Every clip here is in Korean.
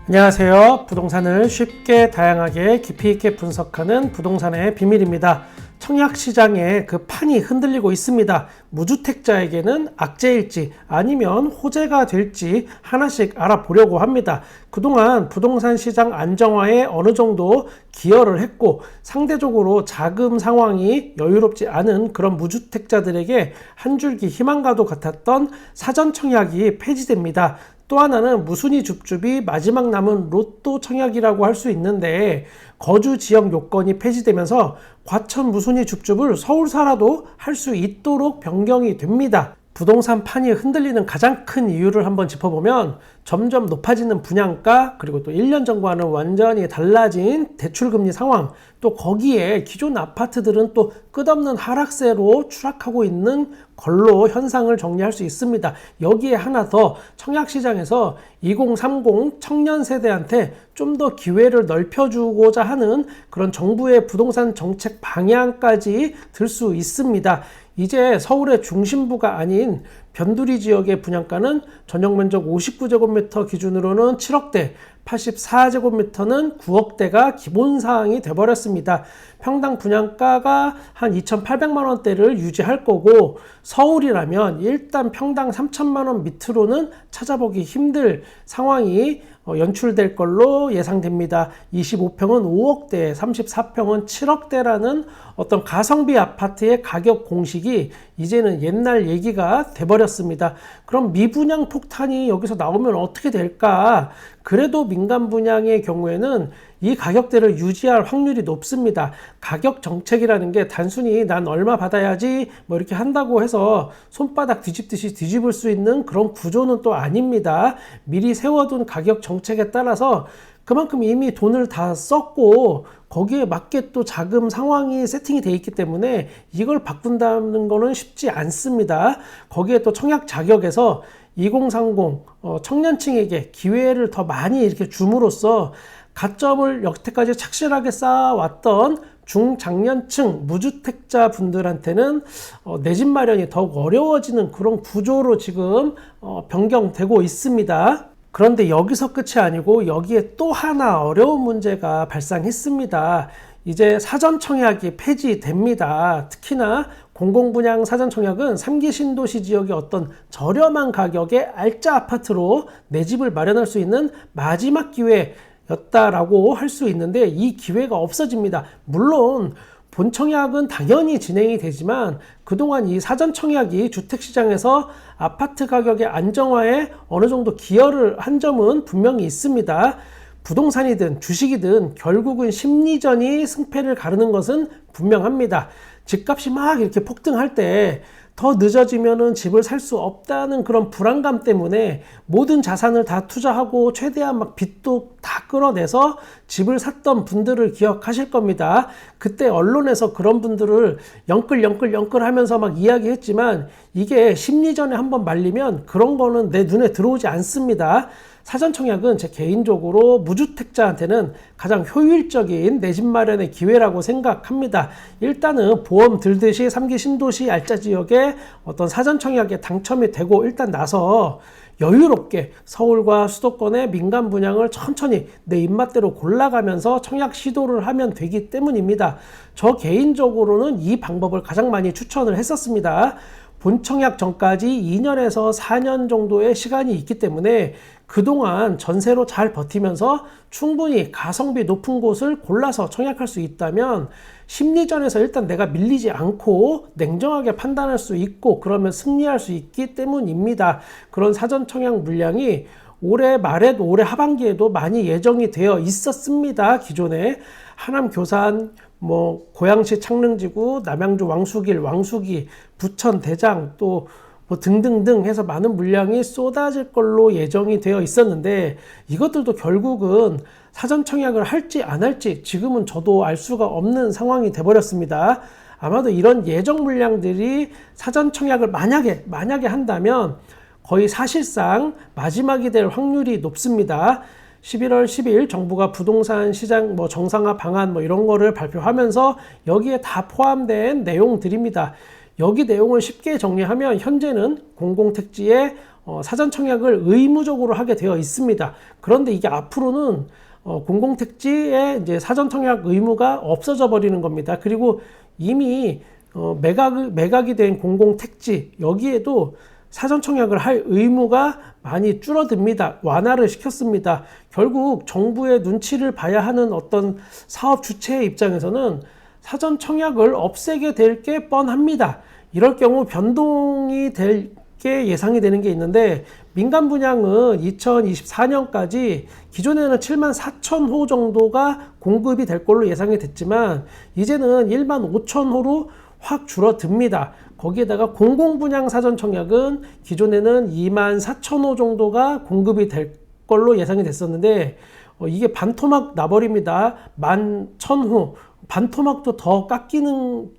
안녕하세요. 부동산을 쉽게 다양하게 깊이 있게 분석하는 부동산의 비밀입니다. 청약시장에 그 판이 흔들리고 있습니다. 무주택자에게는 악재일지 아니면 호재가 될지 하나씩 알아보려고 합니다. 그동안 부동산 시장 안정화에 어느 정도 기여를 했고 상대적으로 자금 상황이 여유롭지 않은 그런 무주택자들에게 한 줄기 희망과도 같았던 사전 청약이 폐지됩니다. 또 하나는 무순위 줍줍이 마지막 남은 로또 청약이라고 할 수 있는데 거주 지역 요건이 폐지되면서 과천 무순위 줍줍을 서울 살아도 할 수 있도록 변경이 됩니다. 부동산 판이 흔들리는 가장 큰 이유를 한번 짚어보면 점점 높아지는 분양가, 그리고 또 1년 전과는 완전히 달라진 대출금리 상황, 또 거기에 기존 아파트들은 또 끝없는 하락세로 추락하고 있는 걸로 현상을 정리할 수 있습니다. 여기에 하나 더 청약시장에서 2030 청년 세대한테 좀 더 기회를 넓혀주고자 하는 그런 정부의 부동산 정책 방향까지 들 수 있습니다. 이제 서울의 중심부가 아닌 변두리 지역의 분양가는 전용 면적 59제곱미터 기준으로는 7억대, 84제곱미터는 9억대가 기본사항이 돼버렸습니다. 평당 분양가가 한 2,800만원대를 유지할 거고 서울이라면 일단 평당 3,000만원 밑으로는 찾아보기 힘들 상황이 연출될 걸로 예상됩니다. 25평은 5억대, 34평은 7억대라는 어떤 가성비 아파트의 가격 공식이 이제는 옛날 얘기가 돼버렸습니다. 그럼 미분양 폭탄이 여기서 나오면 어떻게 될까? 그래도 민간 분양의 경우에는 이 가격대를 유지할 확률이 높습니다. 가격 정책이라는 게 단순히 난 얼마 받아야지 뭐 이렇게 한다고 해서 손바닥 뒤집듯이 뒤집을 수 있는 그런 구조는 또 아닙니다. 미리 세워둔 가격 정책에 따라서 그만큼 이미 돈을 다 썼고 거기에 맞게 또 자금 상황이 세팅이 돼 있기 때문에 이걸 바꾼다는 거는 쉽지 않습니다. 거기에 또 청약 자격에서 2030 청년층에게 기회를 더 많이 이렇게 줌으로써 가점을 여태까지 착실하게 쌓아왔던 중장년층 무주택자 분들한테는 내 집 마련이 더욱 어려워지는 그런 구조로 지금 변경되고 있습니다. 그런데 여기서 끝이 아니고 여기에 또 하나 어려운 문제가 발생했습니다. 이제 사전 청약이 폐지됩니다. 특히나 공공분양 사전 청약은 3기 신도시 지역의 어떤 저렴한 가격의 알짜 아파트로 내 집을 마련할 수 있는 마지막 기회였다라고 할 수 있는데 이 기회가 없어집니다. 물론 본 청약은 당연히 진행이 되지만 그동안 이 사전 청약이 주택시장에서 아파트 가격의 안정화에 어느 정도 기여를 한 점은 분명히 있습니다. 부동산이든 주식이든 결국은 심리전이 승패를 가르는 것은 분명합니다. 집값이 막 이렇게 폭등할 때 더 늦어지면은 집을 살 수 없다는 그런 불안감 때문에 모든 자산을 다 투자하고 최대한 막 빚도 다 끌어내서 집을 샀던 분들을 기억하실 겁니다. 그때 언론에서 그런 분들을 영끌 하면서 막 이야기했지만 이게 심리전에 한번 말리면 그런 거는 내 눈에 들어오지 않습니다. 사전 청약은 제 개인적으로 무주택자한테는 가장 효율적인 내 집 마련의 기회라고 생각합니다. 일단은 보험 들듯이 3기 신도시 알짜 지역에 어떤 사전 청약에 당첨이 되고 일단 나서 여유롭게 서울과 수도권의 민간 분양을 천천히 내 입맛대로 골라가면서 청약 시도를 하면 되기 때문입니다. 저 개인적으로는 이 방법을 가장 많이 추천을 했었습니다. 본청약 전까지 2년에서 4년 정도의 시간이 있기 때문에 그동안 전세로 잘 버티면서 충분히 가성비 높은 곳을 골라서 청약할 수 있다면 심리전에서 일단 내가 밀리지 않고 냉정하게 판단할 수 있고 그러면 승리할 수 있기 때문입니다. 그런 사전 청약 물량이 올해 말에도 올해 하반기에도 많이 예정이 되어 있었습니다. 기존에 하남 교산, 고양시 창릉지구, 남양주 왕수길, 왕수기, 부천 대장 또 등등등 해서 많은 물량이 쏟아질 걸로 예정이 되어 있었는데 이것들도 결국은 사전 청약을 할지 안 할지 지금은 저도 알 수가 없는 상황이 돼버렸습니다. 아마도 이런 예정 물량들이 사전 청약을 만약에 한다면 거의 사실상 마지막이 될 확률이 높습니다. 11월 10일 정부가 부동산 시장 정상화 방안 이런 거를 발표하면서 여기에 다 포함된 내용들입니다. 여기 내용을 쉽게 정리하면 현재는 공공택지의 사전 청약을 의무적으로 하게 되어 있습니다. 그런데 이게 앞으로는 공공택지에 이제 사전 청약 의무가 없어져 버리는 겁니다. 그리고 이미 매각이 된 공공택지 여기에도 사전 청약을 할 의무가 많이 줄어듭니다. 완화를 시켰습니다. 결국 정부의 눈치를 봐야 하는 어떤 사업 주체의 입장에서는 사전 청약을 없애게 될 게 뻔합니다. 이럴 경우 변동이 될 게 예상이 되는 게 있는데, 민간 분양은 2024년까지 기존에는 74,000호 정도가 공급이 될 걸로 예상이 됐지만 이제는 15,000호로 확 줄어듭니다. 거기에다가 공공분양 사전 청약은 기존에는 24,000호 정도가 공급이 될 걸로 예상이 됐었는데 이게 반토막 나버립니다. 11,000호. 반토막도 더 깎이는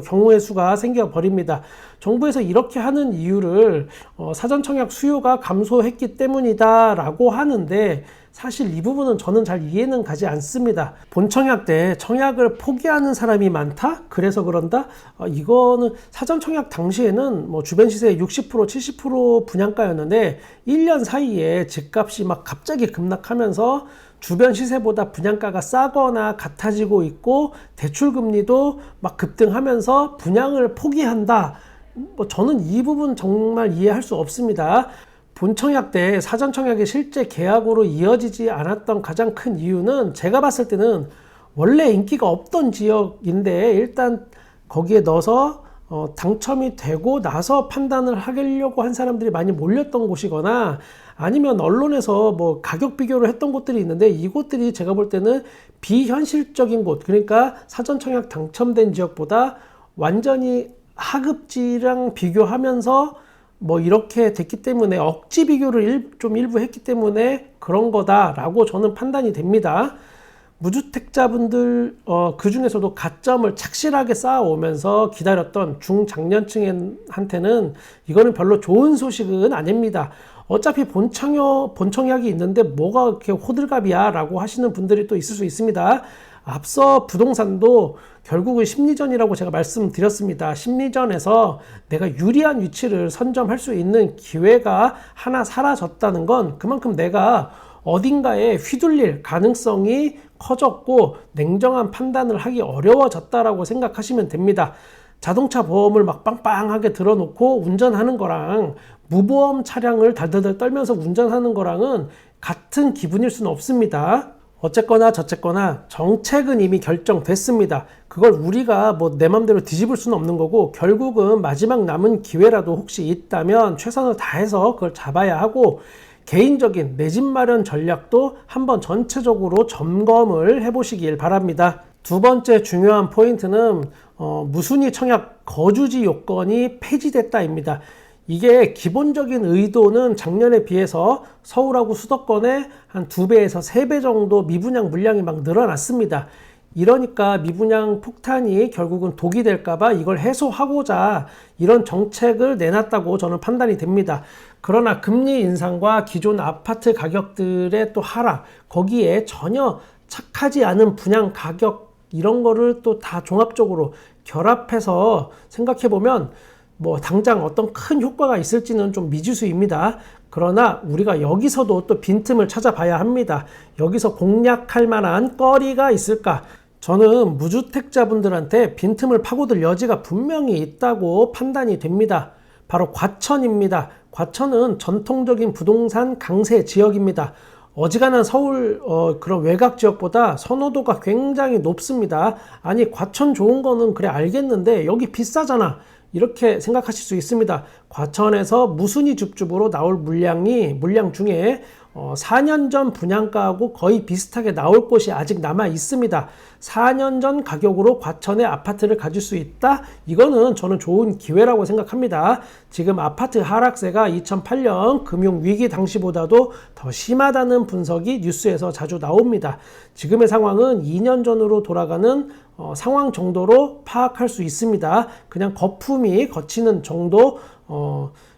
경우의 수가 생겨버립니다. 정부에서 이렇게 하는 이유를 사전 청약 수요가 감소했기 때문이다 라고 하는데, 사실 이 부분은 저는 잘 이해는 가지 않습니다. 본청약 때 청약을 포기하는 사람이 많다? 그래서 그런다? 이거는 사전 청약 당시에는 뭐 주변 시세의 60%, 70% 분양가였는데 1년 사이에 집값이 막 갑자기 급락하면서 주변 시세보다 분양가가 싸거나 같아지고 있고 대출금리도 막 급등하면서 분양을 포기한다. 저는 이 부분 정말 이해할 수 없습니다. 본청약 때 사전청약이 실제 계약으로 이어지지 않았던 가장 큰 이유는 제가 봤을 때는 원래 인기가 없던 지역인데 일단 거기에 넣어서 당첨이 되고 나서 판단을 하려고 한 사람들이 많이 몰렸던 곳이거나, 아니면 언론에서 뭐 가격 비교를 했던 곳들이 있는데 이곳들이 제가 볼 때는 비현실적인 곳, 그러니까 사전청약 당첨된 지역보다 완전히 하급지랑 비교하면서 뭐 이렇게 됐기 때문에 억지 비교를 좀 일부 했기 때문에 그런 거다라고 저는 판단이 됩니다. 무주택자분들 그 중에서도 가점을 착실하게 쌓아오면서 기다렸던 중장년층한테는 이거는 별로 좋은 소식은 아닙니다. 어차피 본청약이 있는데 뭐가 그렇게 호들갑이야 라고 하시는 분들이 또 있을 수 있습니다. 앞서 부동산도 결국은 심리전이라고 제가 말씀드렸습니다. 심리전에서 내가 유리한 위치를 선점할 수 있는 기회가 하나 사라졌다는 건 그만큼 내가 어딘가에 휘둘릴 가능성이 커졌고 냉정한 판단을 하기 어려워졌다라고 생각하시면 됩니다. 자동차 보험을 막 빵빵하게 들어놓고 운전하는 거랑 무보험 차량을 달달달 떨면서 운전하는 거랑은 같은 기분일 수는 없습니다. 어쨌거나 저쨌거나 정책은 이미 결정됐습니다. 그걸 우리가 뭐 내 맘대로 뒤집을 수는 없는 거고, 결국은 마지막 남은 기회라도 혹시 있다면 최선을 다해서 그걸 잡아야 하고, 개인적인 내 집 마련 전략도 한번 전체적으로 점검을 해보시길 바랍니다. 두 번째 중요한 포인트는 무순위 청약 거주지 요건이 폐지됐다입니다. 이게 기본적인 의도는 작년에 비해서 서울하고 수도권에 한 2배에서 3배 정도 미분양 물량이 막 늘어났습니다. 이러니까 미분양 폭탄이 결국은 독이 될까봐 이걸 해소하고자 이런 정책을 내놨다고 저는 판단이 됩니다. 그러나 금리 인상과 기존 아파트 가격들의 또 하락, 거기에 전혀 착하지 않은 분양 가격, 이런 거를 또 다 종합적으로 결합해서 생각해보면 뭐 당장 어떤 큰 효과가 있을지는 좀 미지수입니다. 그러나 우리가 여기서도 또 빈틈을 찾아봐야 합니다. 여기서 공략할 만한 거리가 있을까? 저는 무주택자분들한테 빈틈을 파고들 여지가 분명히 있다고 판단이 됩니다. 바로 과천입니다. 과천은 전통적인 부동산 강세 지역입니다. 어지간한 서울 그런 외곽 지역보다 선호도가 굉장히 높습니다. 아니 과천 좋은 거는 그래 알겠는데 여기 비싸잖아, 이렇게 생각하실 수 있습니다. 과천에서 무순위 줍줍으로 나올 물량 중에 4년 전 분양가하고 거의 비슷하게 나올 곳이 아직 남아 있습니다. 4년 전 가격으로 과천의 아파트를 가질 수 있다? 이거는 저는 좋은 기회라고 생각합니다. 지금 아파트 하락세가 2008년 금융위기 당시보다도 더 심하다는 분석이 뉴스에서 자주 나옵니다. 지금의 상황은 2년 전으로 돌아가는 상황 정도로 파악할 수 있습니다. 그냥 거품이 거치는 정도,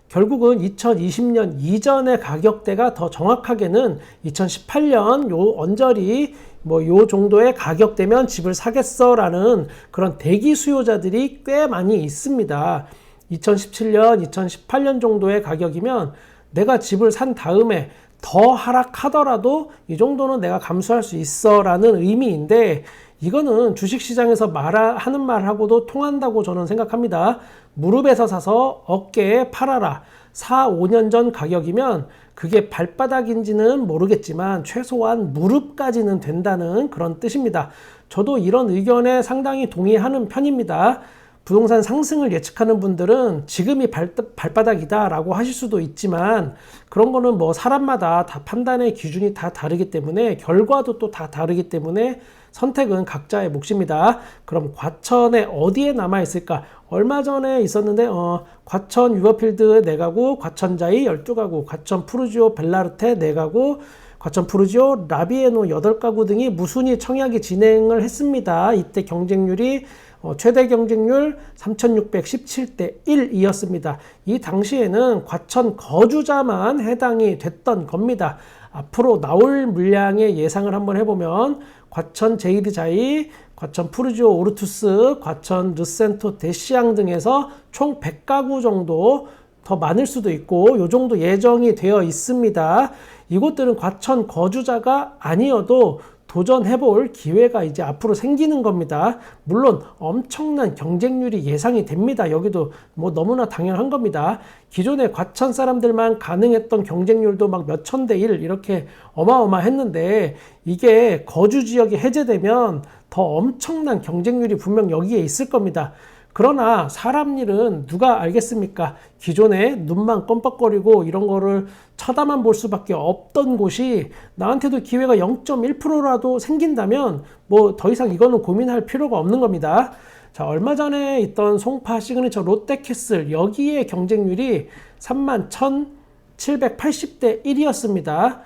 결국은 2020년 이전의 가격대가 더 정확하게는 2018년 요 언저리 요 정도의 가격대면 집을 사겠어 라는 그런 대기 수요자들이 꽤 많이 있습니다. 2017년, 2018년 정도의 가격이면 내가 집을 산 다음에 더 하락하더라도 이 정도는 내가 감수할 수 있어 라는 의미인데, 이거는 주식시장에서 하는 말하고도 통한다고 저는 생각합니다. 무릎에서 사서 어깨에 팔아라. 4, 5년 전 가격이면 그게 발바닥인지는 모르겠지만 최소한 무릎까지는 된다는 그런 뜻입니다. 저도 이런 의견에 상당히 동의하는 편입니다. 부동산 상승을 예측하는 분들은 지금이 발바닥이다 라고 하실 수도 있지만, 그런 거는 뭐 사람마다 다 판단의 기준이 다 다르기 때문에, 결과도 또 다 다르기 때문에 선택은 각자의 몫입니다. 그럼 과천에 어디에 남아있을까? 얼마 전에 있었는데 과천 유어필드 4가구, 과천자이 12가구, 과천 푸르지오 벨라르테 4가구, 과천 푸르지오 라비에노 8가구 등이 무순위 청약이 진행을 했습니다. 이때 경쟁률이 최대 경쟁률 3,617대 1이었습니다. 이 당시에는 과천 거주자만 해당이 됐던 겁니다. 앞으로 나올 물량의 예상을 한번 해보면 과천 제이드자이, 과천 푸르지오 오르투스, 과천 르센토 데시앙 등에서 총 100가구 정도 더 많을 수도 있고, 이 정도 예정이 되어 있습니다. 이곳들은 과천 거주자가 아니어도 도전해볼 기회가 이제 앞으로 생기는 겁니다. 물론 엄청난 경쟁률이 예상이 됩니다. 여기도 뭐 너무나 당연한 겁니다. 기존에 과천 사람들만 가능했던 경쟁률도 막 몇천 대 1 이렇게 어마어마했는데, 이게 거주 지역이 해제되면 더 엄청난 경쟁률이 분명 여기에 있을 겁니다. 그러나 사람 일은 누가 알겠습니까? 기존에 눈만 껌뻑거리고 이런 거를 쳐다만 볼 수밖에 없던 곳이 나한테도 기회가 0.1%라도 생긴다면 뭐 더 이상 이거는 고민할 필요가 없는 겁니다. 자, 얼마 전에 있던 송파 시그니처 롯데캐슬, 여기에 경쟁률이 31,780대 1이었습니다.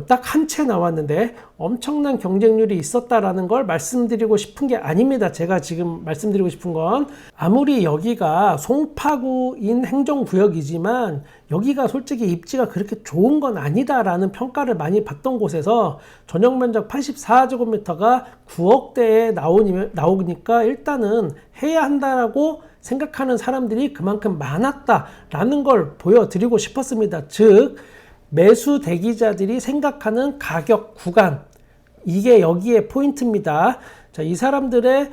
딱 한 채 나왔는데 엄청난 경쟁률이 있었다라는 걸 말씀드리고 싶은 게 아닙니다. 제가 지금 말씀드리고 싶은 건, 아무리 여기가 송파구인 행정구역이지만 여기가 솔직히 입지가 그렇게 좋은 건 아니다라는 평가를 많이 받던 곳에서 전용 면적 84제곱미터가 9억대에 나오니까 일단은 해야 한다라고 생각하는 사람들이 그만큼 많았다라는 걸 보여드리고 싶었습니다. 즉, 매수 대기자들이 생각하는 가격 구간, 이게 여기에 포인트입니다. 자, 이 사람들의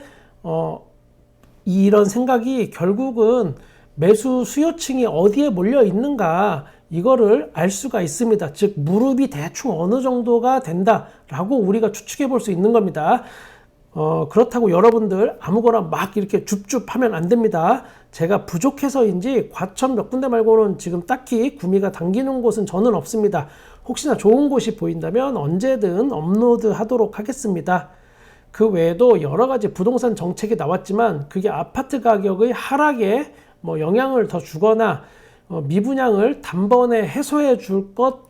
이런 생각이 결국은 매수 수요층이 어디에 몰려 있는가, 이거를 알 수가 있습니다. 즉, 무릎이 대충 어느 정도가 된다라고 우리가 추측해 볼 수 있는 겁니다. 그렇다고 여러분들 아무거나 막 이렇게 줍줍하면 안 됩니다. 제가 부족해서인지 과천 몇 군데 말고는 지금 딱히 구미가 당기는 곳은 저는 없습니다. 혹시나 좋은 곳이 보인다면 언제든 업로드 하도록 하겠습니다. 그 외에도 여러 가지 부동산 정책이 나왔지만 그게 아파트 가격의 하락에 뭐 영향을 더 주거나 미분양을 단번에 해소해 줄 것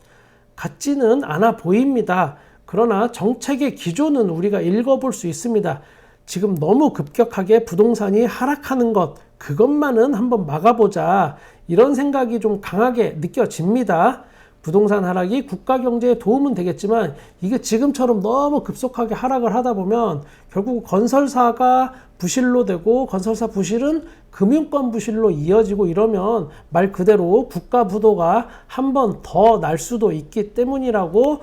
같지는 않아 보입니다. 그러나 정책의 기조는 우리가 읽어볼 수 있습니다. 지금 너무 급격하게 부동산이 하락하는 것, 그것만은 한번 막아보자, 이런 생각이 좀 강하게 느껴집니다. 부동산 하락이 국가 경제에 도움은 되겠지만 이게 지금처럼 너무 급속하게 하락을 하다 보면 결국 건설사가 부실로 되고, 건설사 부실은 금융권 부실로 이어지고, 이러면 말 그대로 국가 부도가 한 번 더 날 수도 있기 때문이라고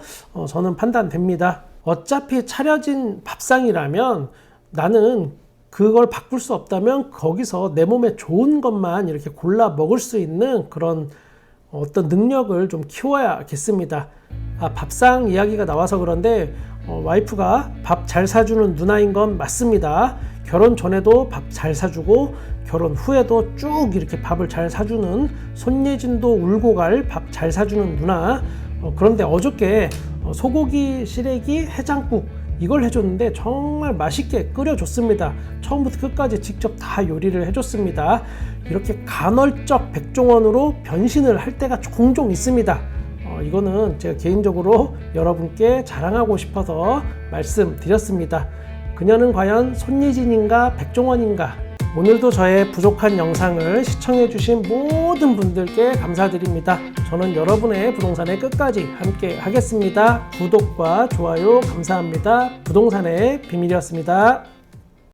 저는 판단됩니다. 어차피 차려진 밥상이라면 나는 그걸 바꿀 수 없다면 거기서 내 몸에 좋은 것만 이렇게 골라 먹을 수 있는 그런 어떤 능력을 좀 키워야겠습니다. 밥상 이야기가 나와서 그런데 와이프가 밥 잘 사주는 누나인 건 맞습니다. 결혼 전에도 밥 잘 사주고 결혼 후에도 쭉 이렇게 밥을 잘 사주는, 손예진도 울고 갈 밥 잘 사주는 누나. 그런데 어저께 소고기 시래기 해장국 이걸 해줬는데 정말 맛있게 끓여줬습니다. 처음부터 끝까지 직접 다 요리를 해줬습니다. 이렇게 간헐적 백종원으로 변신을 할 때가 종종 있습니다. 이거는 제가 개인적으로 여러분께 자랑하고 싶어서 말씀드렸습니다. 그녀는 과연 손예진인가 백종원인가? 오늘도 저의 부족한 영상을 시청해주신 모든 분들께 감사드립니다. 저는 여러분의 부동산의 끝까지 함께 하겠습니다. 구독과 좋아요 감사합니다. 부동산의 비밀이었습니다.